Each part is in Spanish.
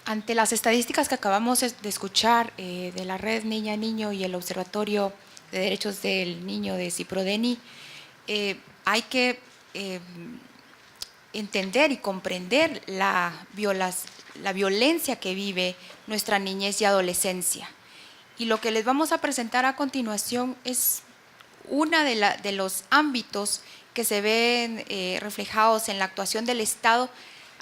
Ante las estadísticas que acabamos de escuchar de la Red Niña Niño y el Observatorio de Derechos del Niño de CIPRODENI, hay que entender y comprender la violencia que vive nuestra niñez y adolescencia. Y lo que les vamos a presentar a continuación es uno de los ámbitos que se ven reflejados en la actuación del Estado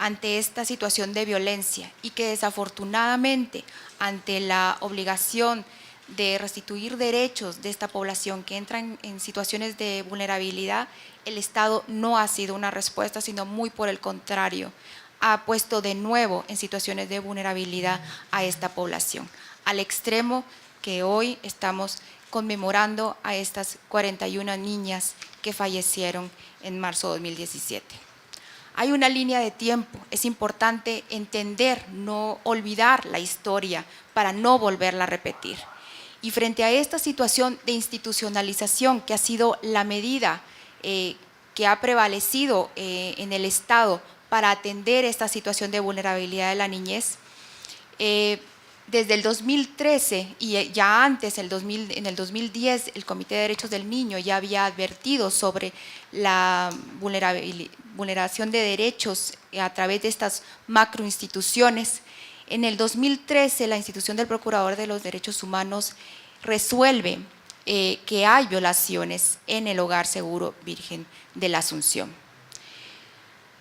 ante esta situación de violencia y que desafortunadamente ante la obligación de restituir derechos de esta población que entran en situaciones de vulnerabilidad, el Estado no ha sido una respuesta, sino muy por el contrario, ha puesto de nuevo en situaciones de vulnerabilidad a esta población, al extremo que hoy estamos conmemorando a estas 41 niñas que fallecieron en marzo de 2017. Hay una línea de tiempo, es importante entender, no olvidar la historia para no volverla a repetir. Y frente a esta situación de institucionalización que ha sido la medida que ha prevalecido en el Estado para atender esta situación de vulnerabilidad de la niñez, desde el 2013 y ya antes, en el 2010, el Comité de Derechos del Niño ya había advertido sobre la vulneración de derechos a través de estas macroinstituciones. En el 2013, la institución del Procurador de los Derechos Humanos resuelve que hay violaciones en el Hogar Seguro Virgen de la Asunción.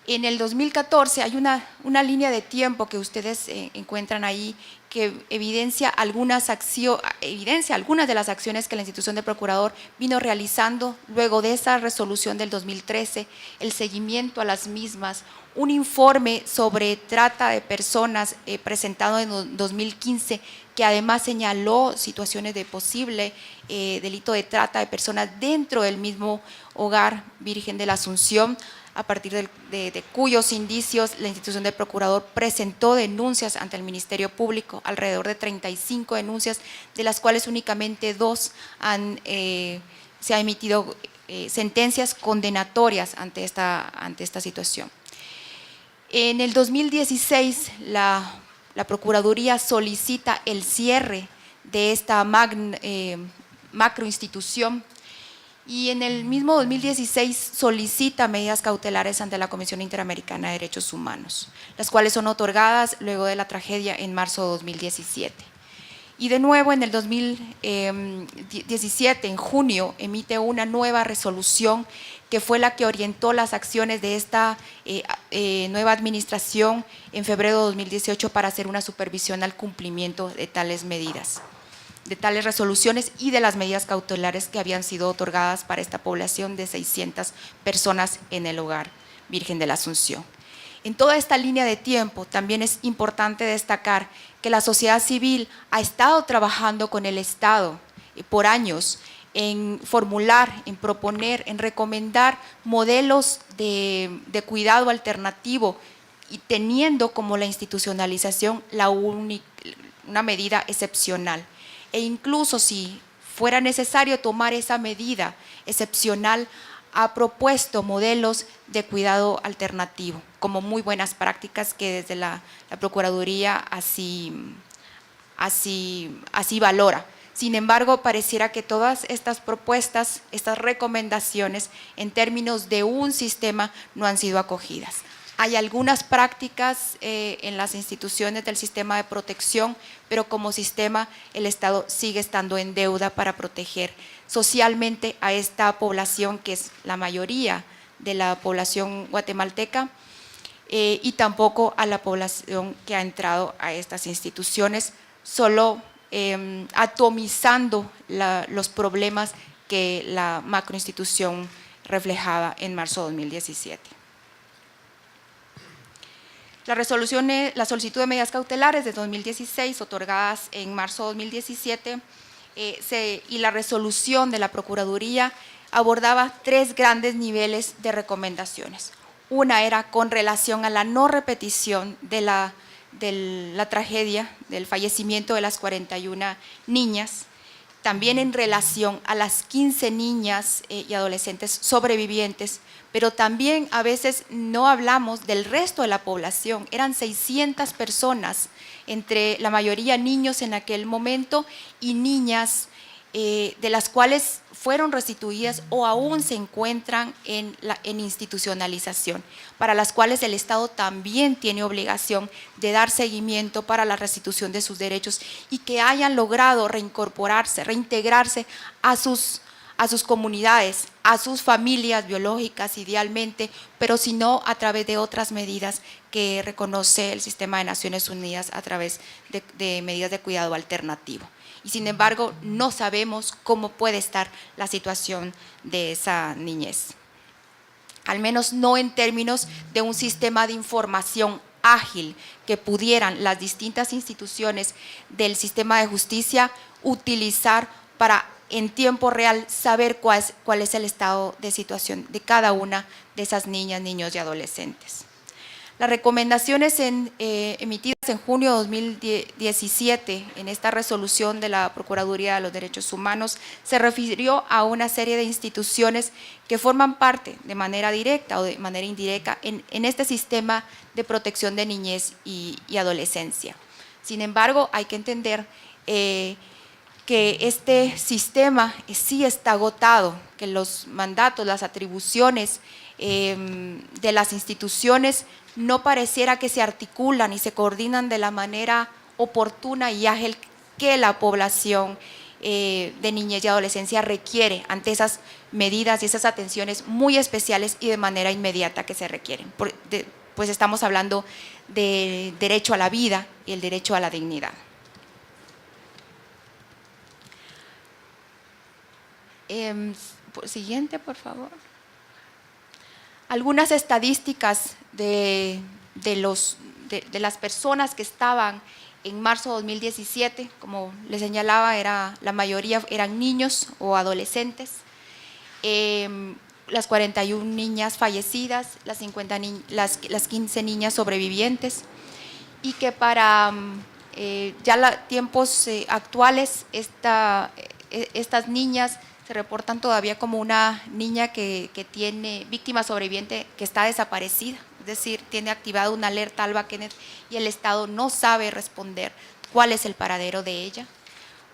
En el 2014 hay una línea de tiempo que ustedes encuentran ahí que evidencia algunas de las acciones que la institución del Procurador vino realizando luego de esa resolución del 2013, el seguimiento a las mismas, un informe sobre trata de personas presentado en 2015 que además señaló situaciones de posible delito de trata de personas dentro del mismo Hogar Virgen de la Asunción, a partir de cuyos indicios la institución del Procurador presentó denuncias ante el Ministerio Público, alrededor de 35 denuncias, de las cuales únicamente 2 se han emitido sentencias condenatorias ante esta situación. En el 2016, la Procuraduría solicita el cierre de esta macroinstitución y en el mismo 2016 solicita medidas cautelares ante la Comisión Interamericana de Derechos Humanos, las cuales son otorgadas luego de la tragedia en marzo de 2017. Y de nuevo en el 2017, en junio, emite una nueva resolución que fue la que orientó las acciones de esta nueva administración en febrero de 2018 para hacer una supervisión al cumplimiento de tales medidas, de tales resoluciones y de las medidas cautelares que habían sido otorgadas para esta población de 600 personas en el Hogar Virgen de la Asunción. En toda esta línea de tiempo también es importante destacar que la sociedad civil ha estado trabajando con el Estado por años en formular, en proponer, en recomendar modelos de cuidado alternativo y teniendo como la institucionalización una medida excepcional. E incluso si fuera necesario tomar esa medida excepcional, ha propuesto modelos de cuidado alternativo como muy buenas prácticas que desde la Procuraduría así valora. Sin embargo, pareciera que todas estas propuestas, estas recomendaciones en términos de un sistema no han sido acogidas. Hay algunas prácticas en las instituciones del sistema de protección, pero como sistema el Estado sigue estando en deuda para proteger socialmente a esta población que es la mayoría de la población guatemalteca y tampoco a la población que ha entrado a estas instituciones, solo atomizando los problemas que la macroinstitución reflejaba en marzo de 2017. La solicitud de medidas cautelares de 2016 otorgadas en marzo de 2017 y la resolución de la Procuraduría abordaba 3 grandes niveles de recomendaciones. Una era con relación a la no repetición de la tragedia, del fallecimiento de las 41 niñas. también en relación a las 15 niñas y adolescentes sobrevivientes, pero también a veces no hablamos del resto de la población. Eran 600 personas, entre la mayoría niños en aquel momento y niñas, de las cuales fueron restituidas o aún se encuentran en institucionalización, para las cuales el Estado también tiene obligación de dar seguimiento para la restitución de sus derechos y que hayan logrado reincorporarse, reintegrarse a sus comunidades, a sus familias biológicas idealmente, pero si no a través de otras medidas que reconoce el sistema de Naciones Unidas a través de medidas de cuidado alternativo. Y sin embargo, no sabemos cómo puede estar la situación de esa niñez. Al menos no en términos de un sistema de información ágil que pudieran las distintas instituciones del sistema de justicia utilizar para en tiempo real saber cuál es el estado de situación de cada una de esas niñas, niños y adolescentes. Las recomendaciones emitidas en junio de 2017 en esta resolución de la Procuraduría de los Derechos Humanos se refirió a una serie de instituciones que forman parte de manera directa o de manera indirecta en este sistema de protección de niñez y adolescencia. Sin embargo, hay que entender que este sistema sí está agotado, que los mandatos, las atribuciones de las instituciones no pareciera que se articulan y se coordinan de la manera oportuna y ágil que la población de niñez y adolescencia requiere ante esas medidas y esas atenciones muy especiales y de manera inmediata que se requieren. Pues estamos hablando de derecho a la vida y el derecho a la dignidad. Siguiente, por favor. Algunas estadísticas de las personas que estaban en marzo de 2017, como les señalaba, la mayoría eran niños o adolescentes, las 41 niñas fallecidas, las 15 niñas sobrevivientes, y que para tiempos actuales estas niñas se reportan todavía como una niña que tiene víctima sobreviviente que está desaparecida, es decir, tiene activada una alerta Alba Kenneth y el Estado no sabe responder cuál es el paradero de ella.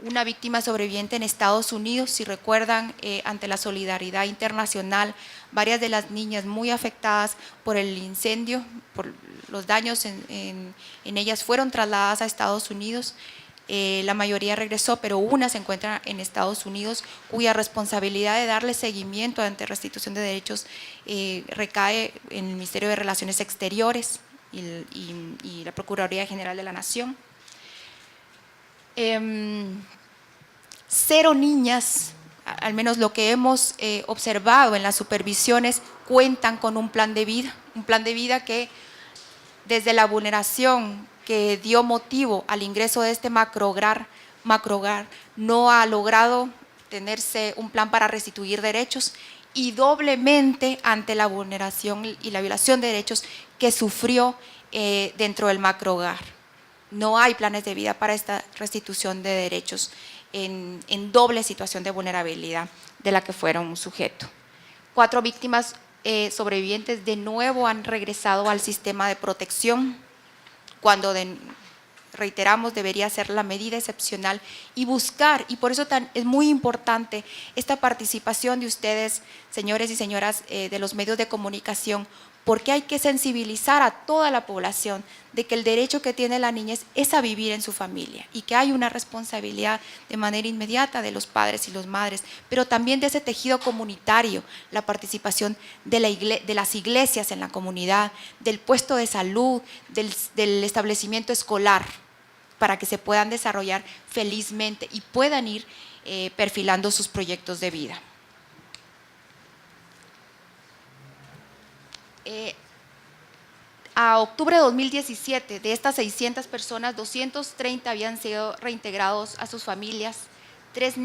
Una víctima sobreviviente en Estados Unidos, si recuerdan, ante la solidaridad internacional, varias de las niñas muy afectadas por el incendio, por los daños en ellas, fueron trasladadas a Estados Unidos. La mayoría regresó, pero una se encuentra en Estados Unidos, cuya responsabilidad de darle seguimiento ante restitución de derechos recae en el Ministerio de Relaciones Exteriores y la Procuraduría General de la Nación. 0 niñas, al menos lo que hemos observado en las supervisiones, cuentan con un plan de vida que desde la vulneración que dio motivo al ingreso de este macrohogar, no ha logrado tenerse un plan para restituir derechos y doblemente ante la vulneración y la violación de derechos que sufrió dentro del macrohogar. No hay planes de vida para esta restitución de derechos en doble situación de vulnerabilidad de la que fueron un sujeto. 4 víctimas sobrevivientes de nuevo han regresado al sistema de protección, cuando reiteramos debería ser la medida excepcional y buscar, y por eso es muy importante esta participación de ustedes, señores y señoras de los medios de comunicación, porque hay que sensibilizar a toda la población de que el derecho que tiene la niñez es a vivir en su familia y que hay una responsabilidad de manera inmediata de los padres y las madres, pero también de ese tejido comunitario, la participación de las iglesias en la comunidad, del puesto de salud, del establecimiento escolar, para que se puedan desarrollar felizmente y puedan ir perfilando sus proyectos de vida. A octubre de 2017, de estas 600 personas, 230 habían sido reintegrados a sus familias, 3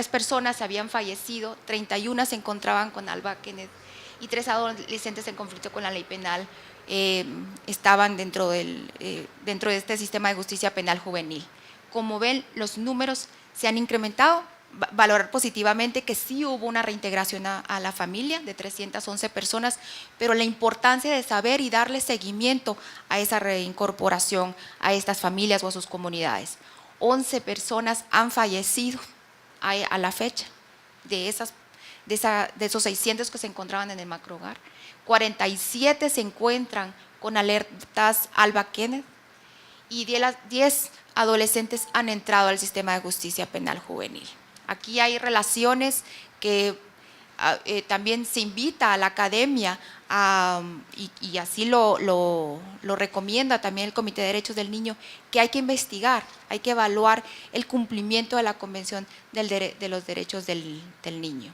personas habían fallecido, 31 se encontraban con Alba Kenneth y 3 adolescentes en conflicto con la ley penal estaban dentro de este sistema de justicia penal juvenil. Como ven, los números se han incrementado. Valorar positivamente que sí hubo una reintegración a la familia de 311 personas, pero la importancia de saber y darle seguimiento a esa reincorporación a estas familias o a sus comunidades. 11 personas han fallecido a la fecha de esos 600 que se encontraban en el macrohogar. 47 se encuentran con alertas Alba Kenneth y 10 adolescentes han entrado al sistema de justicia penal juvenil. Aquí hay relaciones que también se invita a la academia y así lo recomienda también el Comité de Derechos del Niño, que hay que investigar, hay que evaluar el cumplimiento de la Convención de los Derechos del Niño.